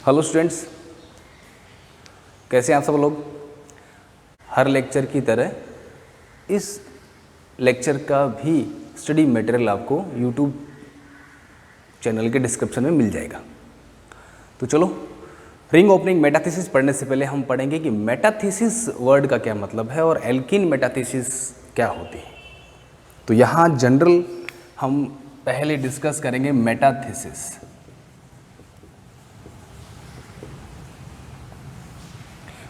Hello students, कैसे हैं आप सब लोग। हर लेक्चर की तरह इस लेक्चर का भी स्टडी मटेरियल आपको यूट्यूब चैनल के डिस्क्रिप्शन में मिल जाएगा। तो चलो, रिंग ओपनिंग मेटाथीसिस पढ़ने से पहले हम पढ़ेंगे कि मेटाथीसिस वर्ड का क्या मतलब है और एल्कीन मेटाथीसिस क्या होती है। तो यहाँ जनरल हम पहले डिस्कस करेंगे मेटाथीसिस।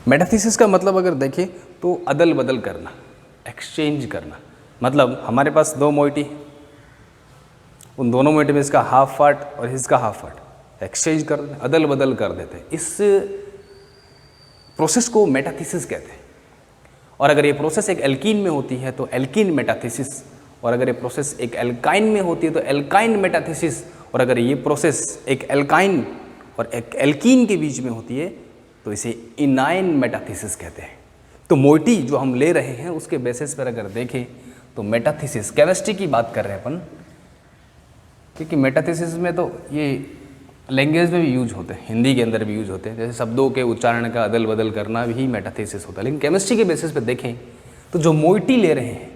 मेटाथीसिस का मतलब अगर देखें तो अदल बदल करना, एक्सचेंज करना। मतलब हमारे पास दो मोइटी, उन दोनों मोइटी में इसका हाफ पार्ट और इसका हाफ पार्ट एक्सचेंज कर देते, अदल बदल कर देते हैं। इस प्रोसेस को मेटाथीसिस कहते हैं। और अगर ये प्रोसेस एक एल्कीन में होती है तो एल्कीन मेटाथीसिस, और अगर ये प्रोसेस एक एल्काइन में होती है तो एल्काइन मेटाथीसिस, और अगर ये प्रोसेस एक एल्काइन और एक एल्कीन के बीच में होती है तो इसे इनाइन मेटाथीसिस कहते हैं। तो मोइटी जो हम ले रहे हैं उसके बेसिस पर अगर देखें तो मेटाथीसिस, केमिस्ट्री की बात कर रहे हैं अपन, क्योंकि मेटाथीसिस में तो ये लैंग्वेज में भी यूज होते हैं, हिंदी के अंदर भी यूज होते हैं। जैसे शब्दों के उच्चारण का अदल बदल करना भी मेटाथीसिस होता है। लेकिन केमिस्ट्री के बेसिस पे देखें तो जो मोइटी ले रहे हैं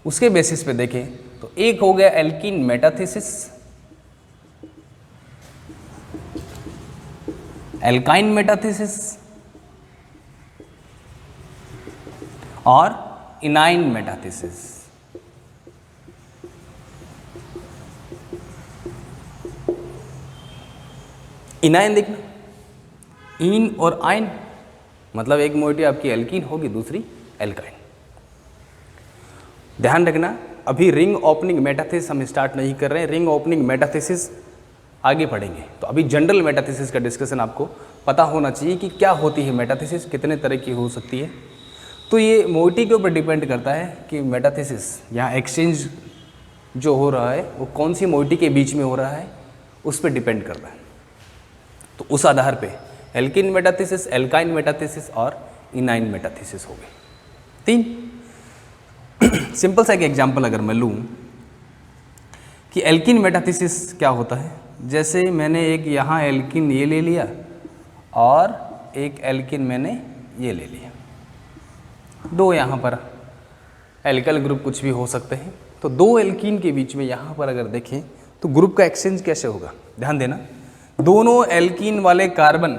उसके बेसिस पे देखें तो एक हो गया एल्कीन मेटाथीसिस, एल्काइन मेटाथीसिस और इनाइन मेटाथीसिस। इनाइन देखना, इन और आइन, मतलब एक मोइटी आपकी एल्कीन होगी, दूसरी एल्काइन। ध्यान रखना, अभी रिंग ओपनिंग मेटाथीसिस हम स्टार्ट नहीं कर रहे हैं। रिंग ओपनिंग मेटाथीसिस आगे पढ़ेंगे। तो अभी जनरल मेटाथीसिस का डिस्कशन आपको पता होना चाहिए कि क्या होती है मेटाथीसिस, कितने तरह की हो सकती है। तो ये मोइटी के ऊपर डिपेंड करता है कि मेटाथीसिस यहाँ एक्सचेंज जो हो रहा है वो कौन सी मोइटी के बीच में हो रहा है, उस पर डिपेंड करता है। तो उस आधार पे एल्कीन मेटाथीसिस, एल्काइन मेटाथीसिस और इनाइन मेटाथीसिस हो गए तीन। सिंपल सा एक एग्जाम्पल अगर मैं लूँ कि एल्कीन मेटाथीसिस क्या होता है, जैसे मैंने एक यहाँ एल्कीन ये ले लिया और एक एल्कीन मैंने ये ले लिया, दो यहाँ पर एल्काइल ग्रुप कुछ भी हो सकते हैं। तो दो एल्कीन के बीच में यहाँ पर अगर देखें तो ग्रुप का एक्सचेंज कैसे होगा, ध्यान देना। दोनों एल्कीन वाले कार्बन,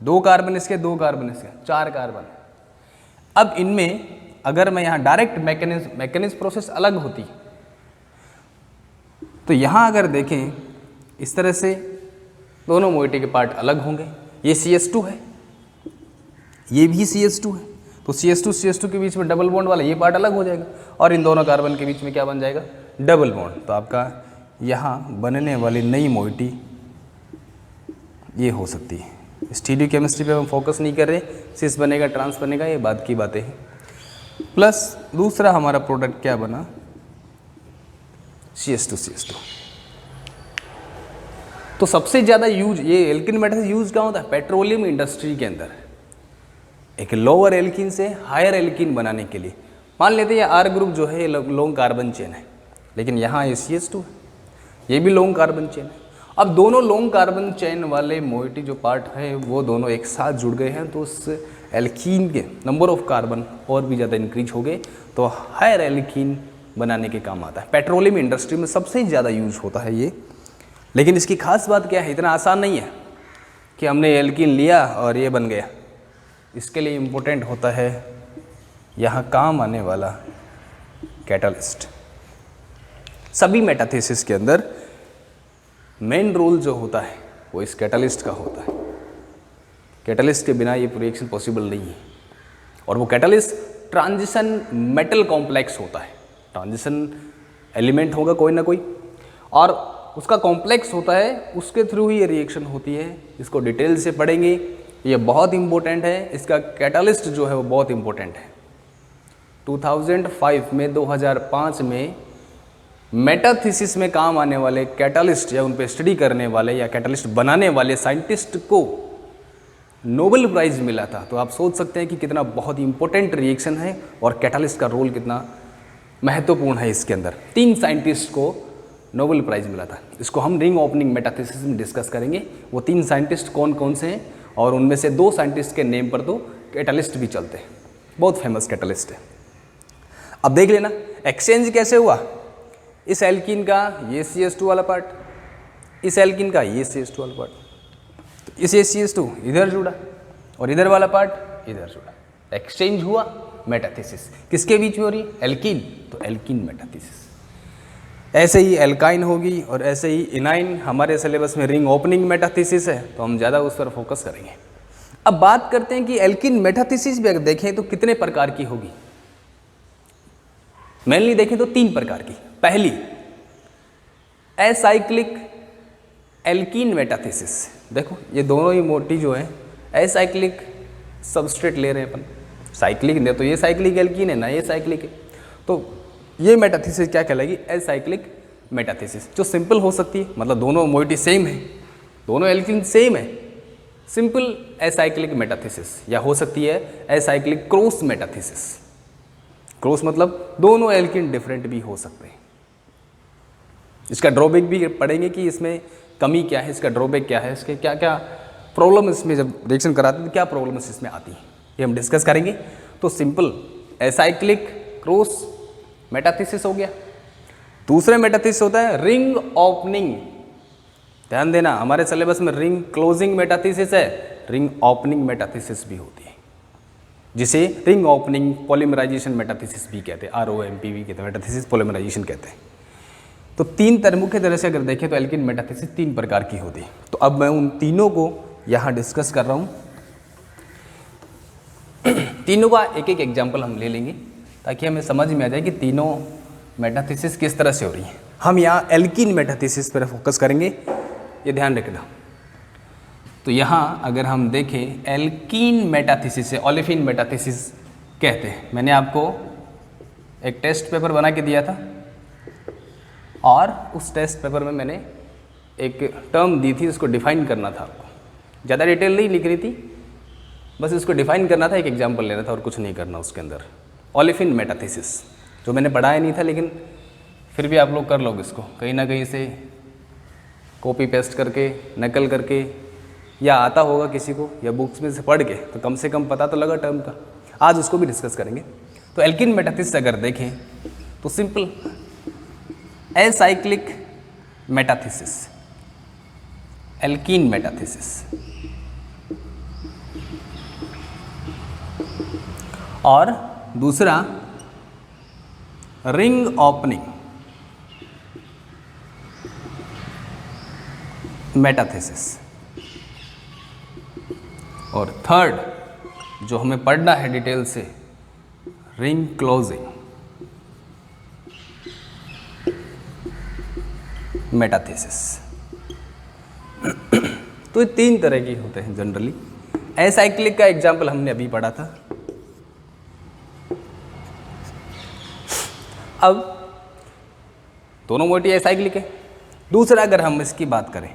दो कार्बन इसके, दो कार्बन इसके, चार कार्बन। अब इनमें अगर मैं यहाँ डायरेक्ट मैकेनिज्म प्रोसेस अलग होती तो यहाँ अगर देखें इस तरह से दोनों मोइटी के पार्ट अलग होंगे। ये CH2 है, ये भी CH2 है, तो CH2 के बीच में डबल बॉन्ड वाला ये पार्ट अलग हो जाएगा और इन दोनों कार्बन के बीच में क्या बन जाएगा, डबल बॉन्ड। तो आपका यहाँ बनने वाली नई मोइटी ये हो सकती है। स्टीरियो केमिस्ट्री पे हम फोकस नहीं कर रहे, सिस बनेगा, ट्रांस बनेगा, ये बात की बातें हैं। प्लस दूसरा हमारा प्रोडक्ट क्या बना, CH2। तो सबसे ज़्यादा यूज ये एल्कीन मेटाथीसिस यूज क्या होता है, पेट्रोलियम इंडस्ट्री के अंदर एक लोअर एल्कीन से हायर एल्कीन बनाने के लिए। मान लेते हैं R ग्रुप जो है ये लॉन्ग कार्बन चेन है, लेकिन यहाँ ये CH2 है, ये भी लॉन्ग कार्बन चेन है। अब दोनों लॉन्ग कार्बन चेन वाले मोइटी जो पार्ट है वो दोनों एक साथ जुड़ गए हैं, तो उस एल्कीन के नंबर ऑफ कार्बन और भी ज़्यादा इंक्रीज हो गए, तो हायर एल्कीन बनाने के काम आता है। पेट्रोलियम इंडस्ट्री में सबसे ज़्यादा यूज होता है ये। लेकिन इसकी खास बात क्या है, इतना आसान नहीं है कि हमने एल्कीन लिया और ये बन गया। इसके लिए इम्पोर्टेंट होता है यहाँ काम आने वाला कैटालिस्ट। सभी मेटाथीसिस के अंदर मेन रोल जो होता है वो इस कैटालिस्ट का होता है। कैटालिस्ट के बिना ये रिएक्शन पॉसिबल नहीं है। और वो कैटालिस्ट ट्रांजिशन मेटल कॉम्प्लेक्स होता है, ट्रांजिशन एलिमेंट होगा कोई ना कोई, और उसका कॉम्प्लेक्स होता है, उसके थ्रू ही ये रिएक्शन होती है। इसको डिटेल से पढ़ेंगे, ये बहुत इंपॉर्टेंट है। इसका कैटालिस्ट जो है वो बहुत इंपॉर्टेंट है। 2005 में 2005 में मेटाथीसिस में काम आने वाले कैटालिस्ट या उन पे स्टडी करने वाले या कैटालिस्ट बनाने वाले साइंटिस्ट को नोबेल प्राइज़ मिला था। तो आप सोच सकते हैं कि कितना बहुत इंपॉर्टेंट रिएक्शन है और कैटालिस्ट का रोल कितना महत्वपूर्ण है इसके अंदर। 3 साइंटिस्ट को नोबेल प्राइज़ मिला था। इसको हम रिंग ओपनिंग मेटाथीसिस में डिस्कस करेंगे। वो 3 साइंटिस्ट कौन कौन से हैं और उनमें से 2 साइंटिस्ट के नेम पर तो कैटलिस्ट भी चलते हैं, बहुत फेमस कैटलिस्ट है। अब देख लेना एक्सचेंज कैसे हुआ। इस एल्कीन का ये CH2 वाला पार्ट, इस एल्कीन का ये CH2 वाला पार्ट, तो इस CH2 इधर जुड़ा और इधर वाला पार्ट इधर जुड़ा, एक्सचेंज हुआ, मेटाथीसिस। किसके बीच में हो रही है? एल्कीन, तो एल्कीन मेटाथीसिस। ऐसे ही एल्काइन होगी और ऐसे ही इनाइन। हमारे सिलेबस में रिंग ओपनिंग मेटाथीसिस है तो हम ज़्यादा उस पर फोकस करेंगे। अब बात करते हैं कि एल्कीन मेटाथीसिस भी अगर देखें तो कितने प्रकार की होगी। मेनली देखें तो 3 प्रकार की। पहली एसाइक्लिक एल्कीन मेटाथीसिस। देखो ये दोनों ही मोटी जो है एसाइक्लिक सबस्ट्रेट ले रहे हैं अपन, साइक्लिक ने तो ये साइक्लिक एल्कीन है ना ये साइक्लिक है, तो ये मेटाथीसिस क्या कहलाएगी? एसाइक्लिक मेटाथीसिस, जो सिंपल हो सकती है, मतलब दोनों मोइटी सेम है, दोनों एल्कीन सेम है, सिंपल एसाइक्लिक मेटाथीसिस। या हो सकती है एसाइक्लिक क्रॉस मेटाथीसिस। क्रॉस मतलब दोनों एल्कीन डिफरेंट भी हो सकते हैं। इसका ड्रॉबैक भी पढ़ेंगे कि इसमें कमी क्या है, इसका ड्रॉबैक क्या है, इसके क्या क्या प्रॉब्लम इसमें जब रिएक्शन कराते हैं तो क्या प्रॉब्लम इसमें आती है, ये हम डिस्कस करेंगे। तो सिंपल एसाइक्लिक क्रॉस मेटाथीसिस हो गया। दूसरा मेटाथीसिस होता है रिंग ओपनिंग। ध्यान देना हमारे सिलेबस में रिंग क्लोजिंग मेटाथीसिस है, रिंग ओपनिंग मेटाथीसिस भी होती है, जिसे रिंग ओपनिंग पॉलीमराइजेशन मेटाथीसिस भी कहते हैं, ROMP भी कहते हैं, मेटाथीसिस पॉलीमराइजेशन कहते हैं। तो 3 मुख्य तरह से अगर देखें तो एल्कीन मेटाथीसिस 3 प्रकार की होती है। तो अब मैं उन तीनों को यहाँ डिस्कस कर रहा हूँ। तीनों का एक एक एग्जाम्पल हम ले लेंगे ताकि हमें समझ में आ जाए कि तीनों मेटाथीसिस किस तरह से हो रही है। हम यहाँ एल्कीन मेटाथीसिस पर फोकस करेंगे, ये ध्यान रखना। तो यहाँ अगर हम देखें एल्कीन मेटाथीसिस से ओलेफिन मेटाथीसिस कहते हैं। मैंने आपको एक टेस्ट पेपर बना के दिया था और उस टेस्ट पेपर में मैंने एक टर्म दी थी, उसको डिफाइन करना था आपको। ज़्यादा डिटेल नहीं लिख रही थी, बस इसको डिफाइन करना था, एक एग्जाम्पल लेना था और कुछ नहीं करना उसके अंदर। ओलेफिन मेटाथीसिस जो मैंने पढ़ाया नहीं था, लेकिन फिर भी आप लोग कर लोगे इसको कहीं ना कहीं से कॉपी पेस्ट करके, नकल करके, या आता होगा किसी को या बुक्स में से पढ़ के, तो कम से कम पता तो लगा टर्म का। आज उसको भी डिस्कस करेंगे। तो एल्कीन मेटाथीसिस अगर देखें तो simple acyclic metathesis, alkene metathesis, और दूसरा रिंग ओपनिंग मेटाथीसिस, और थर्ड जो हमें पढ़ना है डिटेल से रिंग क्लोजिंग मेटाथीसिस। तो ये 3 तरह के होते हैं जनरली। एसाइक्लिक का एग्जाम्पल हमने अभी पढ़ा था। अब दोनों मोटी एसाइक्लिक है। दूसरा अगर हम इसकी बात करें,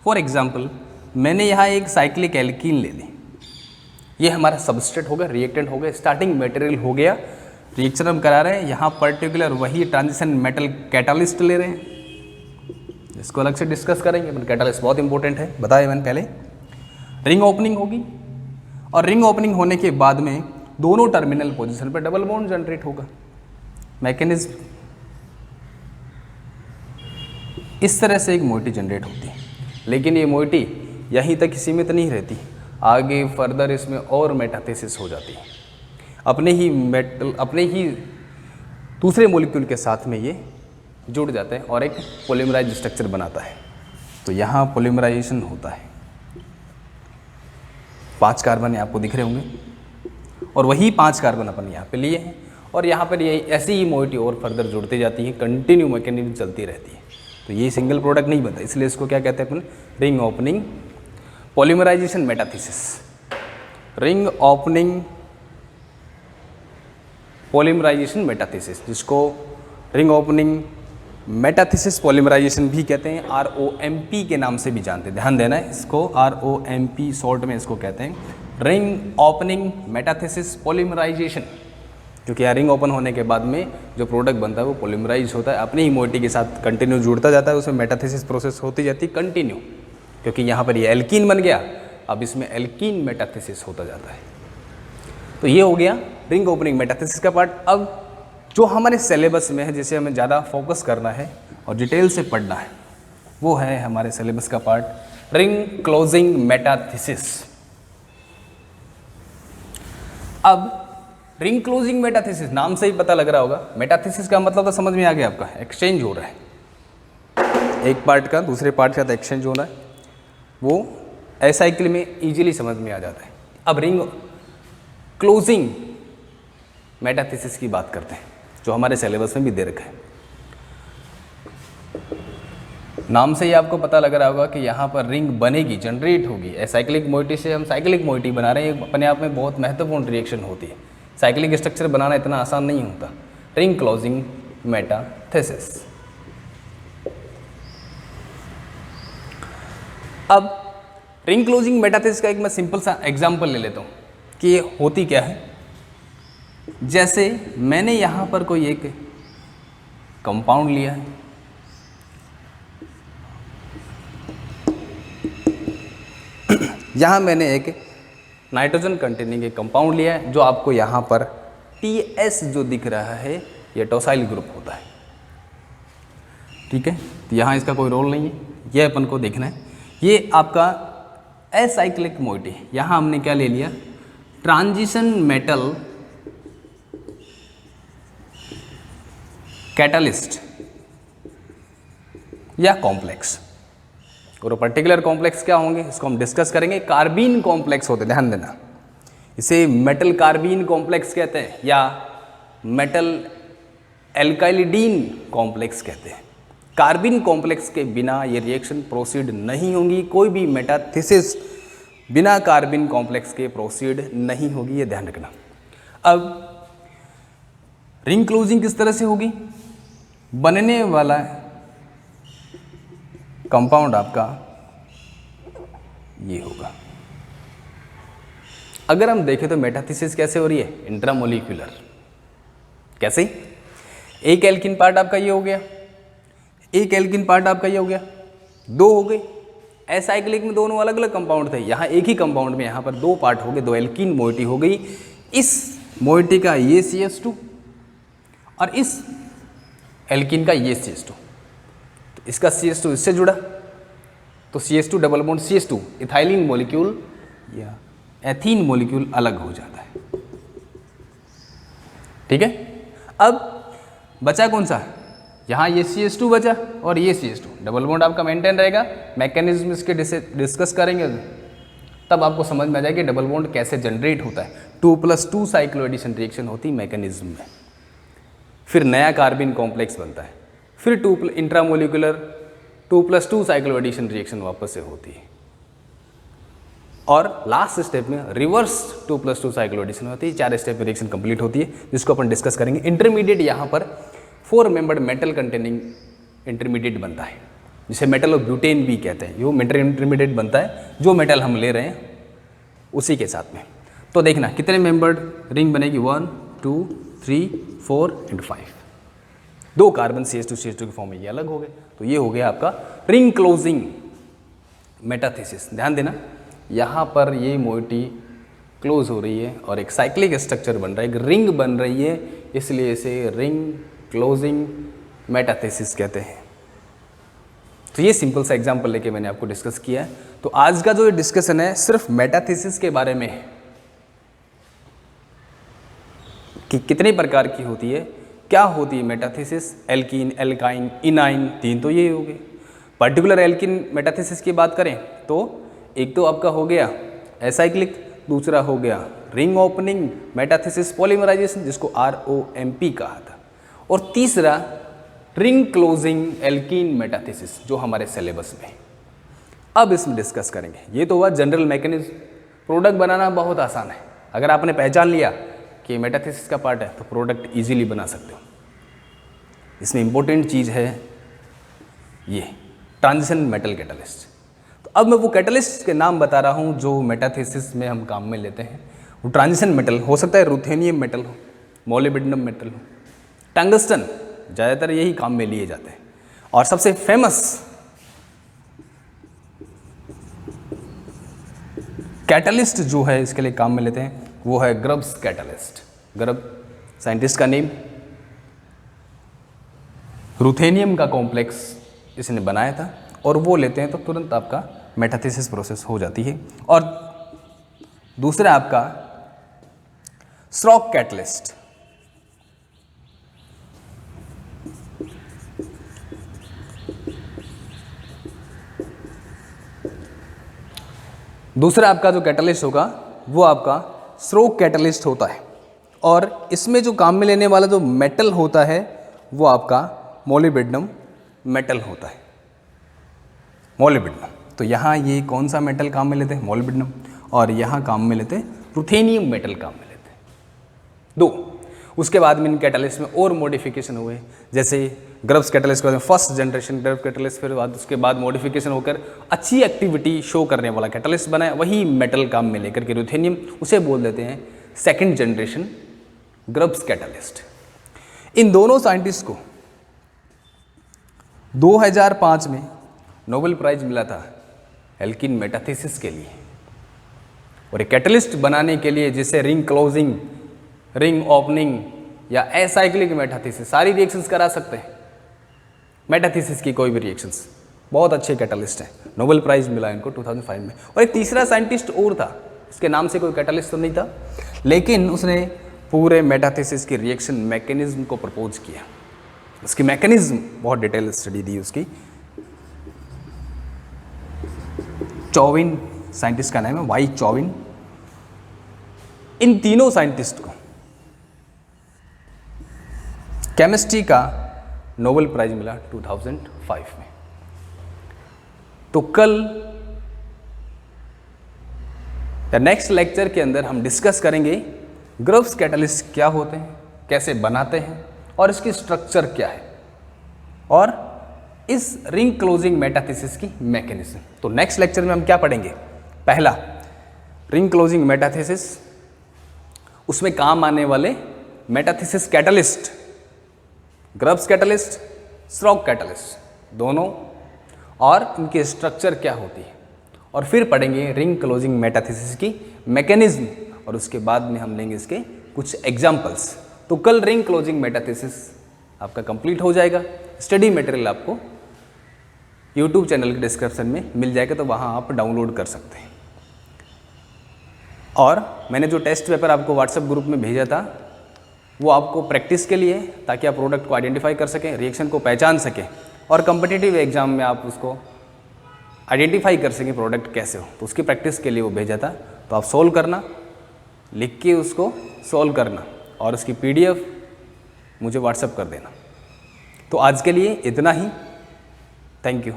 फॉर एग्जाम्पल मैंने यहाँ एक साइक्लिक एल्कीन ले ली, ये हमारा सबस्ट्रेट हो गया, रिएक्टेंट हो गया, स्टार्टिंग मटेरियल हो गया, रिएक्शन हम करा रहे हैं। यहाँ पर्टिकुलर वही ट्रांजिशन मेटल कैटालिस्ट ले रहे हैं, इसको अलग से डिस्कस करेंगे। कैटालिस्ट बहुत इंपॉर्टेंट है, बताया मैंने पहले। रिंग ओपनिंग होगी और रिंग ओपनिंग होने के बाद में दोनों टर्मिनल पोजीशन पर डबल बॉन्ड जनरेट होगा। मैकेनिज्म इस तरह से एक मोइटी जनरेट होती है, लेकिन ये मोइटी यहीं तक सीमित नहीं रहती, आगे फर्दर इसमें और मेटाथीसिस हो जाती है। अपने ही दूसरे मॉलिक्यूल के साथ में ये जुड़ जाते हैं और एक पॉलीमराइज स्ट्रक्चर बनाता है। तो यहाँ पॉलीमराइजेशन होता है। 5 कार्बन आपको दिख रहे होंगे और वही 5 कार्बन अपन यहाँ पे लिए हैं और यहाँ पर ये ऐसी ही मोइटी और फर्दर जुड़ती जाती है, कंटिन्यू मैकेनिज्म चलती रहती है। तो ये सिंगल प्रोडक्ट नहीं बनता, इसलिए इसको क्या कहते हैं अपन? Ring opening polymerisation metathesis. Ring opening polymerisation metathesis, जिसको रिंग ओपनिंग मेटाथीसिस पॉलीमराइजेशन भी कहते हैं, ROMP के नाम से भी जानते हैं। ध्यान देना है इसको, ROMP शॉर्ट में इसको कहते हैं, रिंग ओपनिंग मेटाथीसिस पॉलीमराइजेशन। क्योंकि यहाँ रिंग ओपन होने के बाद में जो प्रोडक्ट बनता है वो पॉलीमराइज होता है, अपनी ही मोइटी के साथ कंटिन्यू जुड़ता जाता है, उसमें मेटाथेसिस प्रोसेस होती जाती है कंटिन्यू, क्योंकि यहाँ पर ये एल्कीन बन गया, अब इसमें एल्कीन मेटाथेसिस होता जाता है। तो ये हो गया रिंग ओपनिंग मेटाथेसिस का पार्ट। अब जो हमारे सिलेबस में है, जिसे हमें ज़्यादा फोकस करना है और डिटेल से पढ़ना है, वो है हमारे सिलेबस का पार्ट रिंग क्लोजिंग मेटाथेसिस। अब रिंग क्लोजिंग मेटाथेसिस, नाम से ही पता लग रहा होगा, मेटाथेसिस का मतलब तो समझ में आ गया आपका, एक्सचेंज हो रहा है, एक पार्ट का दूसरे पार्ट के साथ एक्सचेंज हो रहा है, वो एसाइकिल में इजीली समझ में आ जाता है। अब रिंग क्लोजिंग मेटाथेसिस की बात करते हैं, जो हमारे सिलेबस में भी दे रखा है। नाम से ही आपको पता लग रहा होगा कि यहाँ पर रिंग बनेगी, जनरेट होगी। एसाइक्लिक मोइटी से हम साइक्लिक मोइटी बना रहे हैं, अपने आप में बहुत महत्वपूर्ण रिएक्शन होती है। साइक्लिक स्ट्रक्चर बनाना इतना आसान नहीं होता। Ring closing metathesis. अब रिंग क्लोजिंग मेटाथेसिस का एक मैं सिंपल सा एग्जांपल ले लेता हूँ कि ये होती क्या है। जैसे मैंने यहाँ पर कोई एक कंपाउंड लिया है, यहाँ मैंने एक नाइट्रोजन कंटेनिंग एक कंपाउंड लिया है, जो आपको यहाँ पर TS जो दिख रहा है ये टॉसाइल ग्रुप होता है, ठीक है। तो यहाँ इसका कोई रोल नहीं है, ये अपन को देखना है। ये आपका एसाइक्लिक मोइटी, यहाँ हमने क्या ले लिया, ट्रांजिशन मेटल कैटालिस्ट या कॉम्प्लेक्स, और पर्टिकुलर कॉम्प्लेक्स क्या होंगे इसको हम डिस्कस करेंगे। कार्बीन कॉम्प्लेक्स होते हैं, ध्यान देना, इसे मेटल कार्बीन कॉम्प्लेक्स कहते हैं या मेटल एल्काइलिडीन कॉम्प्लेक्स कहते हैं। कार्बीन कॉम्प्लेक्स के बिना ये रिएक्शन प्रोसीड नहीं होगी, कोई भी मेटाथेसिस बिना कार्बीन कॉम्प्लेक्स के प्रोसीड नहीं होगी, ये ध्यान रखना। अब रिंग क्लोजिंग किस तरह से होगी, बनने वाला कंपाउंड आपका ये होगा। अगर हम देखें तो मेटाथेसिस कैसे हो रही है, इंट्रामोलिक्यूलर। कैसे, एक एल्किन पार्ट आपका ये हो गया, एक एल्किन पार्ट आपका ये हो गया, दो हो गए। एसाइक्लिक में दोनों अलग अलग कंपाउंड थे, यहाँ एक ही कंपाउंड में यहाँ पर दो पार्ट हो गए, दो एल्किन मोइटी हो गई। इस मोइटी का ये CH2 और इस एल्किन का ये CH2, तो इसका CH2 इससे जुड़ा तो CH2 double bond CH2 ethylene molecule या एथीन मॉलिक्यूल अलग हो जाता है, ठीक है। अब बचा कौन सा, यहाँ ये CH2 बचा और ये CH2, डबल बॉन्ड आपका मेंटेन रहेगा। मैकेनिज्म इसके डिस्कस करेंगे, तब आपको समझ में आ जाएगा कि डबल बॉन्ड कैसे जनरेट होता है। 2+2 साइक्लोएडिशन रिएक्शन होती है मैकेनिज्म में, फिर नया कार्बिन कॉम्प्लेक्स बनता है, फिर इंट्रामोलिकुलर 2+2 साइक्लोएडिशन रिएक्शन वापस से होती है, और लास्ट स्टेप में रिवर्स 2+2 साइक्लोएडिशन होती है। 4 स्टेप में रिएक्शन कंप्लीट होती है, जिसको अपन डिस्कस करेंगे। इंटरमीडिएट यहाँ पर 4 मेंबर्ड मेटल कंटेनिंग इंटरमीडिएट बनता है, जिसे मेटल ऑफ ब्यूटेन भी कहते हैं। वो मेटल इंटरमीडिएट बनता है जो मेटल हम ले रहे हैं उसी के साथ में। तो देखना कितने मेंबर्ड रिंग बनेगी, 1 2 3 4 एंड 5। 2 कार्बन CH2 के फॉर्म में ये अलग हो गए, तो ये हो गया आपका रिंग क्लोजिंग मेटाथेसिस। ध्यान देना, यहाँ पर ये मोइटी क्लोज हो रही है और एक साइक्लिक स्ट्रक्चर बन रहा है, एक रिंग बन रही है, इसलिए इसे रिंग क्लोजिंग मेटाथेसिस कहते हैं। तो ये सिंपल सा एग्जांपल लेके मैंने आपको डिस्कस किया है। तो आज का जो ये डिस्कशन है सिर्फ मेटाथेसिस के बारे में है कि कितने प्रकार की होती है, क्या होती है मेटाथेसिस, एल्कीन, एल्काइन, इनाइन, 3 तो ये हो गए। पर्टिकुलर एल्कीन मेटाथेसिस की बात करें तो एक तो आपका हो गया एसाइक्लिक, दूसरा हो गया रिंग ओपनिंग मेटाथेसिस पॉलीमराइजेशन जिसको ROMP कहा था, और तीसरा रिंग क्लोजिंग एल्कीन मेटाथेसिस जो हमारे सिलेबस में है। अब इसमें डिस्कस करेंगे। ये तो हुआ जनरल मैकेनिज्म। प्रोडक्ट बनाना बहुत आसान है, अगर आपने पहचान लिया कि मेटाथेसिस का पार्ट है तो प्रोडक्ट इजीली बना सकते हो। इसमें इंपॉर्टेंट चीज़ है ये ट्रांजिशन मेटल कैटलिस्ट। तो अब मैं वो कैटलिस्ट के नाम बता रहा हूँ जो मेटाथेसिस में हम काम में लेते हैं। वो ट्रांजिशन मेटल हो सकता है, रुथेनियम मेटल हो, मोलिब्डेनम मेटल हो, टंगस्टन, ज़्यादातर यही काम में लिए जाते हैं। और सबसे फेमस कैटलिस्ट जो है इसके लिए काम में लेते हैं वो है ग्रब्स कैटलिस्ट। ग्रब साइंटिस्ट का नेम, रुथेनियम का कॉम्प्लेक्स इसने बनाया था, और वो लेते हैं तो तुरंत आपका मेटाथेसिस प्रोसेस हो जाती है। और दूसरा आपका स्ट्रोक कैटलिस्ट। दूसरा आपका जो कैटलिस्ट होगा वो आपका स्ट्रोक कैटलिस्ट होता है, और इसमें जो काम में लेने वाला जो मेटल होता है वो आपका मोलिब्डेनम मेटल होता है। मोलिब्डेनम, तो यहाँ ये कौन सा मेटल काम में लेते हैं? मोलिब्डेनम। और यहाँ काम में लेते हैं रुथेनियम मेटल काम में लेते हैं। दो, उसके बाद में इन कैटलिस्ट में और मॉडिफिकेशन हुए, जैसे ग्रब्स कैटलिस्ट के बाद फर्स्ट जनरेशन ग्रब कैटलिस्ट, फिर बाद उसके बाद मॉडिफिकेशन होकर अच्छी एक्टिविटी शो करने वाला कैटलिस्ट बनाया, वही मेटल काम में लेकर के रुथेनियम, उसे बोल देते हैं सेकंड जनरेशन ग्रब्स कैटलिस्ट। इन दोनों साइंटिस्ट को 2005 में नोबेल प्राइज मिला था एल्किन मेटाथेसिस के लिए, और एक कैटलिस्ट बनाने के लिए जिसे रिंग क्लोजिंग, रिंग ओपनिंग या एसाइक्लिक मेटाथेसिस, सारी रिएक्शंस करा सकते हैं। मेटाथेसिस की कोई भी रिएक्शंस, बहुत अच्छे कैटलिस्ट हैं, नोबेल प्राइज मिला इनको 2005 में। और एक तीसरा साइंटिस्ट और था, इसके नाम से कोई कैटलिस्ट तो नहीं था, लेकिन उसने पूरे मेटाथेसिस की रिएक्शन मैकेनिज्म को प्रपोज किया। उसकी मैकेनिज्म बहुत डिटेल स्टडी दी उसकी। चौविन साइंटिस्ट का नाम है, वाई चौविन। इन तीनों साइंटिस्ट को केमिस्ट्री का नोबेल प्राइज मिला 2005 में। तो कल या नेक्स्ट लेक्चर के अंदर हम डिस्कस करेंगे ग्रब्स कैटलिस्ट क्या होते हैं, कैसे बनाते हैं, और इसकी स्ट्रक्चर क्या है, और इस रिंग क्लोजिंग मेटाथेसिस की मैकेनिज्म। तो नेक्स्ट लेक्चर में हम क्या पढ़ेंगे? पहला, रिंग क्लोजिंग मेटाथेसिस, उसमें काम आने वाले metathesis catalyst, grubs catalyst, stroke catalyst दोनों, और इनकी स्ट्रक्चर क्या होती है। और फिर पढ़ेंगे रिंग क्लोजिंग मेटाथेसिस की मैकेनिज्म, और उसके बाद में हम लेंगे इसके कुछ एग्जाम्पल्स। तो कल रिंग क्लोजिंग मेटाथेसिस आपका कंप्लीट हो जाएगा। स्टडी मटेरियल आपको यूट्यूब चैनल के डिस्क्रिप्शन में मिल जाएगा, तो वहाँ आप डाउनलोड कर सकते हैं। और मैंने जो टेस्ट पेपर आपको व्हाट्सएप ग्रुप में भेजा था वो आपको प्रैक्टिस के लिए, ताकि आप प्रोडक्ट को आइडेंटिफाई कर सकें, रिएक्शन को पहचान सकें, और कम्पिटिटिव एग्जाम में आप उसको आइडेंटिफाई कर सकें प्रोडक्ट कैसे हो। तो उसकी प्रैक्टिस के लिए वो भेजा था। तो आप सोल्व करना, लिख के उसको सोल्व करना, और उसकी PDF मुझे व्हाट्सएप कर देना। तो आज के लिए इतना ही। Thank you.